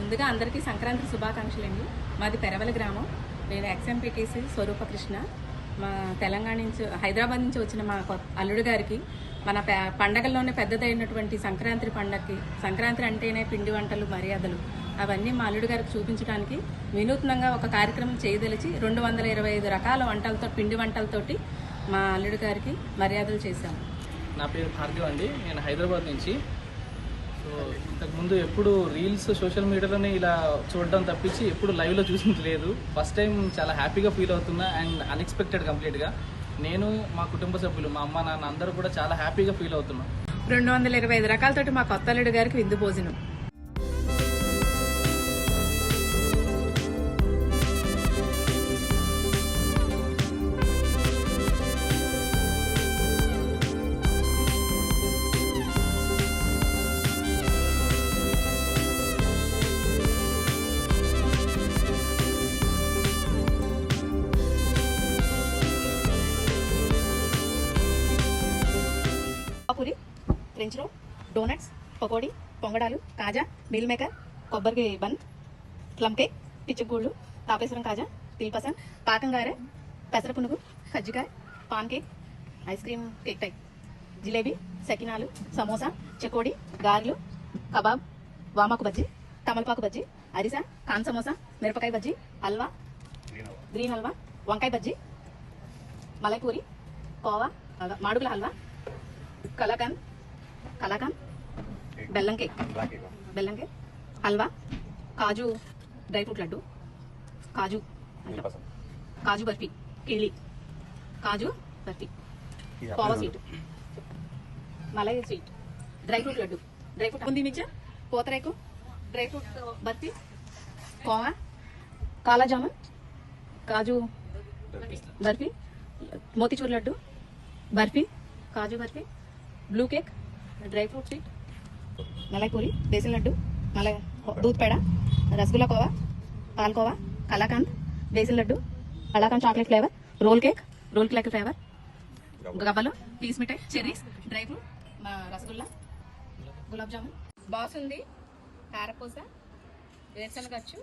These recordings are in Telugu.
ముందుగా అందరికీ సంక్రాంతి శుభాకాంక్షలు అండి. మాది పెరవల గ్రామం. నేను ఎక్స్ఎంపీటీసీ స్వరూపకృష్ణ. మా తెలంగాణ నుంచి, హైదరాబాద్ నుంచి వచ్చిన మా అల్లుడు గారికి మన పండగల్లోనే పెద్దదైనటువంటి సంక్రాంతి పండగకి, సంక్రాంతి అంటేనే పిండి వంటలు, మర్యాదలు అవన్నీ మా అల్లుడు గారికి చూపించడానికి వినూత్నంగా ఒక కార్యక్రమం చేయదలిచి 225 రకాల వంటలతో, పిండి వంటలతోటి మా అల్లుడు గారికి మర్యాదలు చేశాము. నా పేరు భార్గవ్ అండి. నేను హైదరాబాద్ నుంచి. సో ఇంతకుముందు ఎప్పుడు రీల్స్ సోషల్ మీడియాలోనే ఇలా చూడడం తప్పించి ఎప్పుడు లైవ్లో చూసింది లేదు. ఫస్ట్ టైం చాలా హ్యాపీగా ఫీల్ అవుతున్నా అండ్ అన్ఎక్స్పెక్టెడ్ కంప్లీట్గా. నేను, మా కుటుంబ సభ్యులు, మా అమ్మ నాన్న అందరూ కూడా చాలా హ్యాపీగా ఫీల్ అవుతున్నాం. 225 రకాలతోటి మా కొత్త అల్లుడు గారికి విందు భోజనం. Puri, French roll, donuts, pakodi, పొంగడాలు, కాజా, మీల్ మేకర్, కొబ్బరి బన్, ప్లమ్ కేక్, పిచ్చుగూళ్ళు, తాపేశ్వరం కాజా, తిల్పసన్, పాకం గారె, పెసర పునుగు, కజ్జికాయ, pancake, ice cream cake type, jalebi, సకినాలు, సమోసా, చెకోడి, గారెలు, కబాబ్, వామాకు బజ్జీ, తమలపాకు బజ్జీ, అరిసా, కాన్ సమోసా, మిరపకాయ బజ్జీ, హల్వా, గ్రీన్ హల్వా, వంకాయ బజ్జీ, మలైపూరి, కోవా, మాడుగుల హల్వా, కలాకాన్, బెల్లం cake, halwa, kaju dry fruit laddu, kaju barfi, కిళ్ళి, kaju barfi, kova sweet, malai sweet, dry fruit laddu, dry fruit boondi mixture, పూతరేకు, dry fruit barfi, kova, kala jamun, kaju barfi, motichoor laddu, barfi, kaju barfi, blue cake, dry fruit sweet, malaipuri, besan laddu, doodh peda, rasgulla kova, palkova, kalakand, besan laddu, kalakand chocolate flavour, roll cake flavour, గవ్వలు, piece mithai, cherries, dry fruit, rasgulla, gulab jamun, basundi, కారపూస, వేరుశనగచ్చు,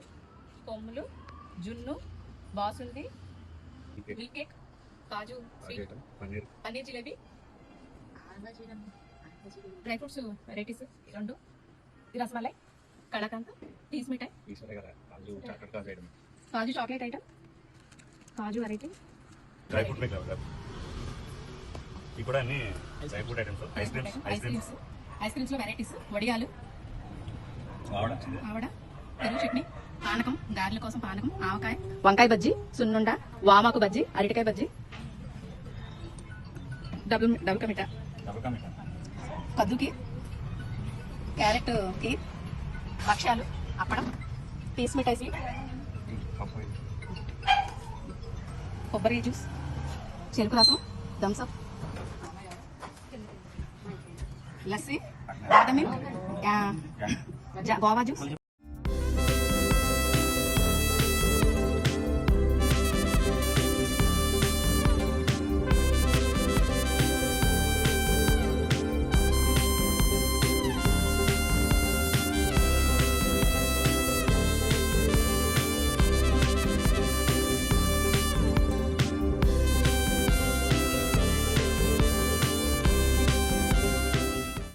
కొమ్ములు, జున్ను, basundi, milk cake, kaju sweet, paneer jalebi, dry fruits varieties 2, rasmalai, kalakand, piece mithai, kaju chocolate item, kaju variety, ice creams లో వెరైటీస్, వడియాలు, ఆవడ, పెరుగు చట్నీ, పానకం, గారెల కోసం పానకం, ఆవకాయ, వంకాయ బజ్జీ, సున్నుండ, వామాకు బజ్జీ, అరటికాయ బజ్జీ, డబుల్ కమిటా, కద్దు కీర్, క్యారెట్ కీర్, భక్ష్యాలు, అప్పడం, పీస్ మిఠాయి స్వీట్, కొబ్బరి జ్యూస్, చెరుకు రసం, థమ్స్అప్, లస్సీ, బాదం మిల్క్, గోవా జ్యూస్.